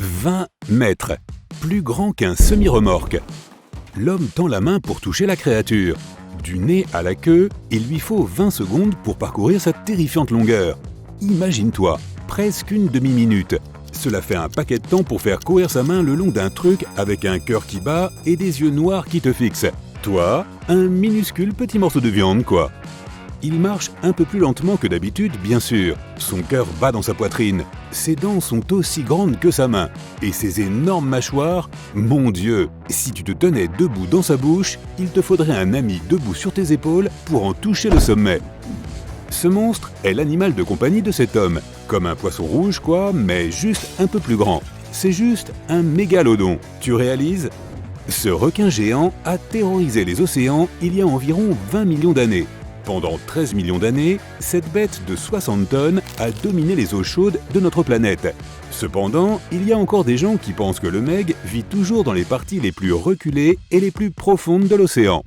20 mètres, plus grand qu'un semi-remorque. L'homme tend la main pour toucher la créature. Du nez à la queue, il lui faut 20 secondes pour parcourir sa terrifiante longueur. Imagine-toi, presque une demi-minute. Cela fait un paquet de temps pour faire courir sa main le long d'un truc avec un cœur qui bat et des yeux noirs qui te fixent. Toi, un minuscule petit morceau de viande, quoi. Il marche un peu plus lentement que d'habitude, bien sûr. Son cœur bat dans sa poitrine. Ses dents sont aussi grandes que sa main. Et ses énormes mâchoires, mon Dieu, si tu te tenais debout dans sa bouche, il te faudrait un ami debout sur tes épaules pour en toucher le sommet. Ce monstre est l'animal de compagnie de cet homme. Comme un poisson rouge, quoi, mais juste un peu plus grand. C'est juste un mégalodon. Tu réalises ? Ce requin géant a terrorisé les océans il y a environ 20 millions d'années. Pendant 13 millions d'années, cette bête de 60 tonnes a dominé les eaux chaudes de notre planète. Cependant, il y a encore des gens qui pensent que le meg vit toujours dans les parties les plus reculées et les plus profondes de l'océan.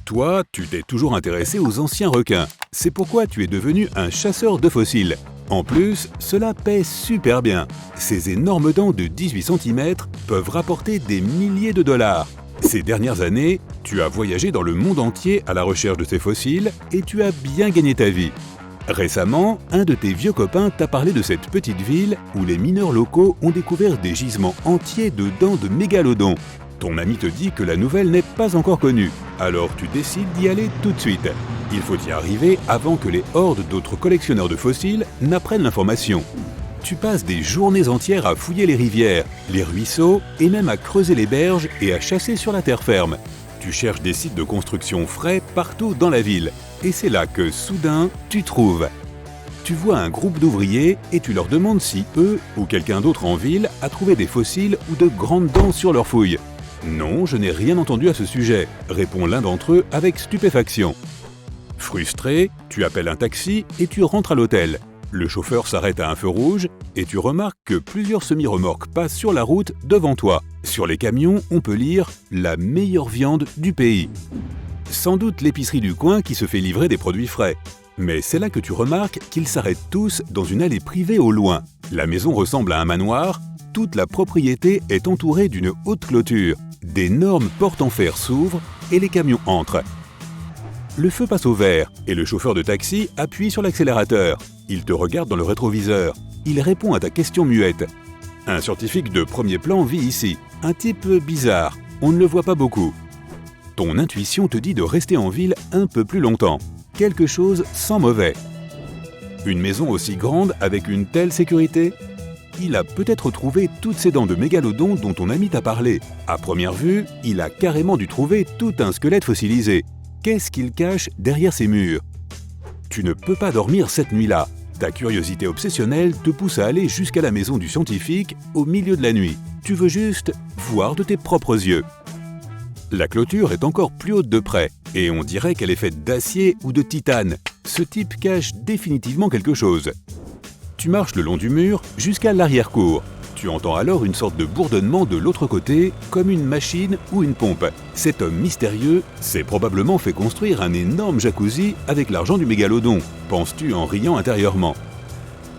Toi, tu t'es toujours intéressé aux anciens requins. C'est pourquoi tu es devenu un chasseur de fossiles. En plus, cela paie super bien. Ces énormes dents de 18 cm peuvent rapporter des milliers de dollars. Ces dernières années, tu as voyagé dans le monde entier à la recherche de ces fossiles et tu as bien gagné ta vie. Récemment, un de tes vieux copains t'a parlé de cette petite ville où les mineurs locaux ont découvert des gisements entiers de dents de mégalodons. Ton ami te dit que la nouvelle n'est pas encore connue, alors tu décides d'y aller tout de suite. Il faut y arriver avant que les hordes d'autres collectionneurs de fossiles n'apprennent l'information. Tu passes des journées entières à fouiller les rivières, les ruisseaux et même à creuser les berges et à chasser sur la terre ferme. Tu cherches des sites de construction frais partout dans la ville. Et c'est là que, soudain, tu trouves. Tu vois un groupe d'ouvriers et tu leur demandes si eux ou quelqu'un d'autre en ville a trouvé des fossiles ou de grandes dents sur leurs fouilles. « Non, je n'ai rien entendu à ce sujet », répond l'un d'entre eux avec stupéfaction. Frustré, tu appelles un taxi et tu rentres à l'hôtel. Le chauffeur s'arrête à un feu rouge et tu remarques que plusieurs semi-remorques passent sur la route devant toi. Sur les camions, on peut lire « la meilleure viande du pays ». Sans doute l'épicerie du coin qui se fait livrer des produits frais. Mais c'est là que tu remarques qu'ils s'arrêtent tous dans une allée privée au loin. La maison ressemble à un manoir, toute la propriété est entourée d'une haute clôture. D'énormes portes en fer s'ouvrent et les camions entrent. Le feu passe au vert et le chauffeur de taxi appuie sur l'accélérateur. Il te regarde dans le rétroviseur. Il répond à ta question muette. Un scientifique de premier plan vit ici. Un type bizarre. On ne le voit pas beaucoup. Ton intuition te dit de rester en ville un peu plus longtemps. Quelque chose sans mauvais. Une maison aussi grande avec une telle sécurité ? Il a peut-être trouvé toutes ces dents de mégalodon dont ton ami t'a parlé. À première vue, il a carrément dû trouver tout un squelette fossilisé. Qu'est-ce qu'il cache derrière ces murs ? Tu ne peux pas dormir cette nuit-là. Ta curiosité obsessionnelle te pousse à aller jusqu'à la maison du scientifique au milieu de la nuit. Tu veux juste voir de tes propres yeux. La clôture est encore plus haute de près, et on dirait qu'elle est faite d'acier ou de titane. Ce type cache définitivement quelque chose. Tu marches le long du mur jusqu'à l'arrière-cour. Tu entends alors une sorte de bourdonnement de l'autre côté, comme une machine ou une pompe. Cet homme mystérieux s'est probablement fait construire un énorme jacuzzi avec l'argent du mégalodon, penses-tu en riant intérieurement.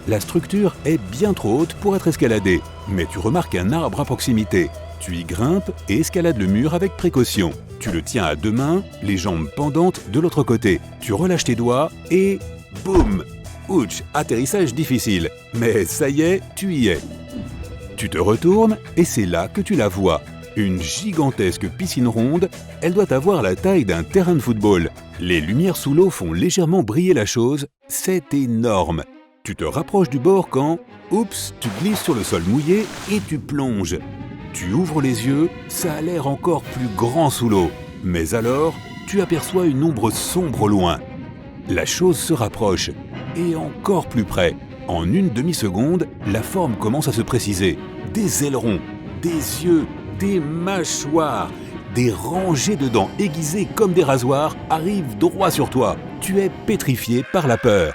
La structure est bien trop haute pour être escaladée, mais tu remarques un arbre à proximité. Tu y grimpes et escalades le mur avec précaution. Tu le tiens à deux mains, les jambes pendantes de l'autre côté. Tu relâches tes doigts et boum ! Ouch, atterrissage difficile. Mais ça y est, tu y es. Tu te retournes et c'est là que tu la vois. Une gigantesque piscine ronde, elle doit avoir la taille d'un terrain de football. Les lumières sous l'eau font légèrement briller la chose, c'est énorme. Tu te rapproches du bord quand, oups, tu glisses sur le sol mouillé et tu plonges. Tu ouvres les yeux, ça a l'air encore plus grand sous l'eau. Mais alors, tu aperçois une ombre sombre au loin. La chose se rapproche, et encore plus près. En une demi-seconde, la forme commence à se préciser. Des ailerons, des yeux, des mâchoires, des rangées de dents aiguisées comme des rasoirs arrivent droit sur toi. Tu es pétrifié par la peur.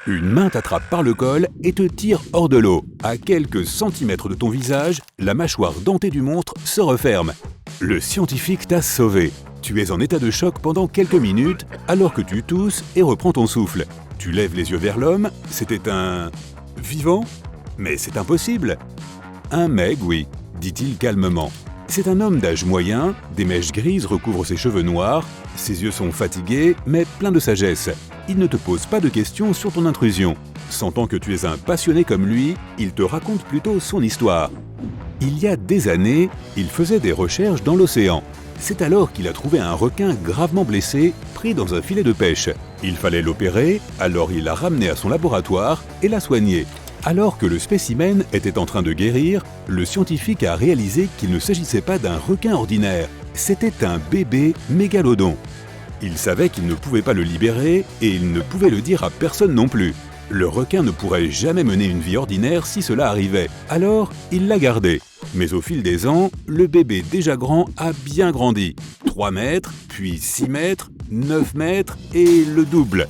Une main t'attrape par le col et te tire hors de l'eau. À quelques centimètres de ton visage, la mâchoire dentée du monstre se referme. Le scientifique t'a sauvé. Tu es en état de choc pendant quelques minutes alors que tu tousses et reprends ton souffle. Tu lèves les yeux vers l'homme, c'était un... vivant ? Mais c'est impossible. Un meg, oui, dit-il calmement. C'est un homme d'âge moyen, des mèches grises recouvrent ses cheveux noirs, ses yeux sont fatigués, mais pleins de sagesse. Il ne te pose pas de questions sur ton intrusion. Sentant que tu es un passionné comme lui, il te raconte plutôt son histoire. Il y a des années, il faisait des recherches dans l'océan. C'est alors qu'il a trouvé un requin gravement blessé, pris dans un filet de pêche. Il fallait l'opérer, alors il l'a ramené à son laboratoire et l'a soigné. Alors que le spécimen était en train de guérir, le scientifique a réalisé qu'il ne s'agissait pas d'un requin ordinaire, c'était un bébé mégalodon. Il savait qu'il ne pouvait pas le libérer et il ne pouvait le dire à personne non plus. Le requin ne pourrait jamais mener une vie ordinaire si cela arrivait, alors il l'a gardé. Mais au fil des ans, le bébé déjà grand a bien grandi. 3 mètres, puis 6 mètres, 9 mètres et le double.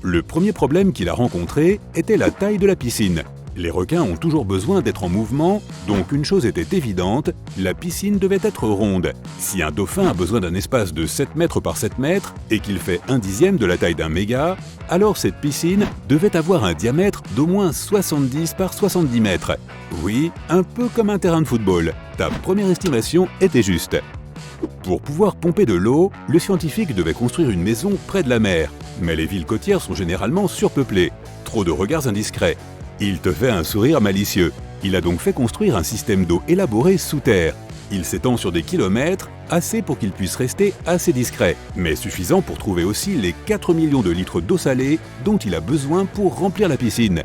Le premier problème qu'il a rencontré était la taille de la piscine. Les requins ont toujours besoin d'être en mouvement, donc une chose était évidente, la piscine devait être ronde. Si un dauphin a besoin d'un espace de 7 mètres par 7 mètres et qu'il fait 1/10 de la taille d'un méga, alors cette piscine devait avoir un diamètre d'au moins 70 par 70 mètres. Oui, un peu comme un terrain de football. Ta première estimation était juste. Pour pouvoir pomper de l'eau, le scientifique devait construire une maison près de la mer. Mais les villes côtières sont généralement surpeuplées. Trop de regards indiscrets. Il te fait un sourire malicieux. Il a donc fait construire un système d'eau élaboré sous terre. Il s'étend sur des kilomètres, assez pour qu'il puisse rester assez discret, mais suffisant pour trouver aussi les 4 millions de litres d'eau salée dont il a besoin pour remplir la piscine.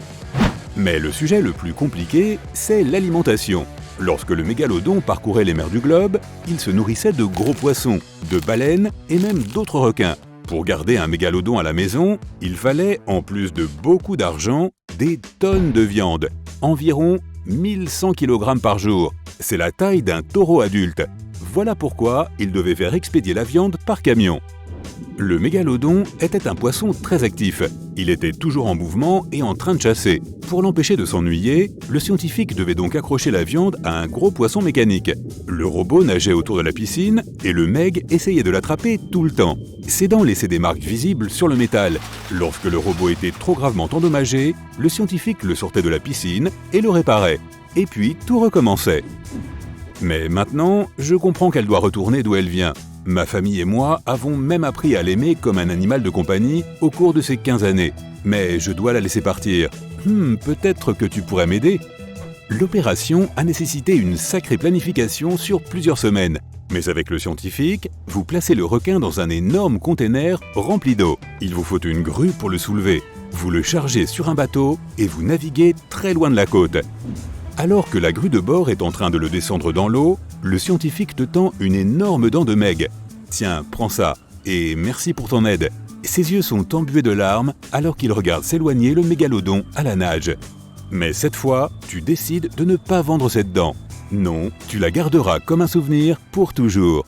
Mais le sujet le plus compliqué, c'est l'alimentation. Lorsque le mégalodon parcourait les mers du globe, il se nourrissait de gros poissons, de baleines et même d'autres requins. Pour garder un mégalodon à la maison, il fallait, en plus de beaucoup d'argent, des tonnes de viande, environ 1100 kg par jour. C'est la taille d'un taureau adulte. Voilà pourquoi il devait faire expédier la viande par camion. Le mégalodon était un poisson très actif. Il était toujours en mouvement et en train de chasser. Pour l'empêcher de s'ennuyer, le scientifique devait donc accrocher la viande à un gros poisson mécanique. Le robot nageait autour de la piscine et le meg essayait de l'attraper tout le temps. Ses dents laissaient des marques visibles sur le métal. Lorsque le robot était trop gravement endommagé, le scientifique le sortait de la piscine et le réparait. Et puis tout recommençait. Mais maintenant, je comprends qu'elle doit retourner d'où elle vient. Ma famille et moi avons même appris à l'aimer comme un animal de compagnie au cours de ces 15 années. Mais je dois la laisser partir. Peut-être que tu pourrais m'aider. L'opération a nécessité une sacrée planification sur plusieurs semaines. Mais avec le scientifique, vous placez le requin dans un énorme container rempli d'eau. Il vous faut une grue pour le soulever. Vous le chargez sur un bateau et vous naviguez très loin de la côte. Alors que la grue de bord est en train de le descendre dans l'eau, le scientifique te tend une énorme dent de meg. Tiens, prends ça, et merci pour ton aide. Ses yeux sont embués de larmes alors qu'il regarde s'éloigner le mégalodon à la nage. Mais cette fois, tu décides de ne pas vendre cette dent. Non, tu la garderas comme un souvenir pour toujours.